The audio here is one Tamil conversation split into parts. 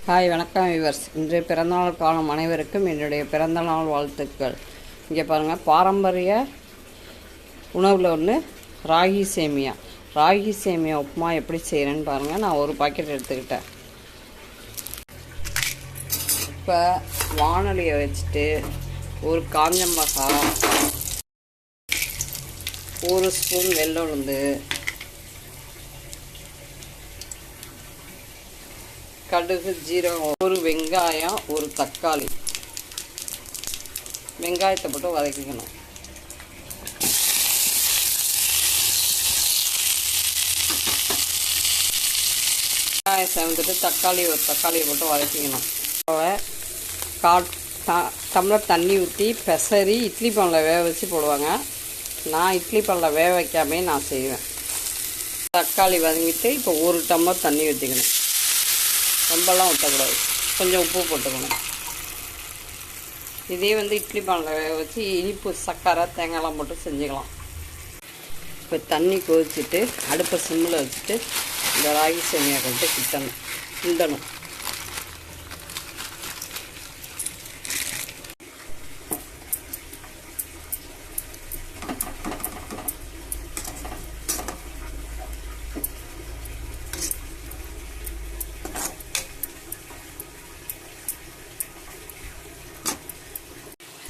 ஹாய் வணக்கம் விவர்ஸ். இன்றைய பிறந்தநாள் காணும் அனைவருக்கும் என்னுடைய பிறந்தநாள் வாழ்த்துக்கள். இங்கே பாருங்கள், பாரம்பரிய உணவில் ஒன்று ராகி சேமியா. ராகி சேமியா உப்புமா எப்படி செய்கிறேன்னு பாருங்கள். நான் ஒரு பாக்கெட் எடுத்துக்கிட்டேன். இப்போ வானொலியை வச்சுட்டு ஒரு காஞ்ச மிளகா, ஒரு ஸ்பூன் வெள்ளை உளுந்து, கடுகு, ஜீரகம், ஒரு வெங்காயம், ஒரு தக்காளி, வெங்காயத்தை போட்டு வதக்கிக்கணும். வெங்காயம் சேர்ந்துட்டு ஒரு தக்காளியை போட்டு வதக்கிக்கணும். டம்ளர் தண்ணி ஊற்றி பெசரி இட்லி பானில் வேக வச்சு போடுவாங்க. நான் இட்லி பானில் வேக வைக்காமே நான் செய்வேன். தக்காளி வதங்கிட்டு இப்போ ஒரு டம்ளர் தண்ணி ஊற்றிக்கணும். ரொம்பலாம் ஊற்றக்கூடாது, கொஞ்சம் உப்பு போட்டுக்கணும். இதே இட்லி பானில் வேக வச்சு இனிப்பு, சர்க்கரை, தேங்காய்லாம் போட்டு செஞ்சுக்கலாம். இப்போ தண்ணி கொதிச்சுட்டு அடுப்பை சிம்மில் வச்சுட்டு இந்த ராகி சேமியா கொண்டு கிண்டணும்.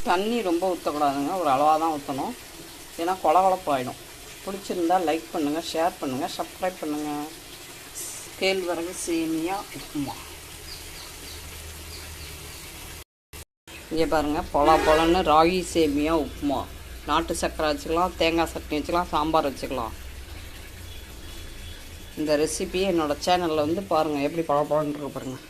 தண்ணி ரொம்ப ஊற்றக்கூடாதுங்க, ஒரு அளவாக தான் ஊற்றணும். ஏன்னா கொலகொலப்பாயிடும். பிடிச்சிருந்தால் லைக் பண்ணுங்கள், ஷேர் பண்ணுங்கள், சப்ஸ்கிரைப் பண்ணுங்கள். கேழ்வரகு சேமியா உப்புமா. இங்கே பாருங்கள், பொலன்னு ராகி சேமியா உப்புமா. நாட்டு சர்க்கரை வச்சுக்கலாம், தேங்காய் சட்னி வச்சுக்கலாம், சாம்பார் வச்சுக்கலாம். இந்த ரெசிபியை என்னோடய சேனலில் பாருங்கள், எப்படி பொலன்னு இருக்கு பாருங்கள்.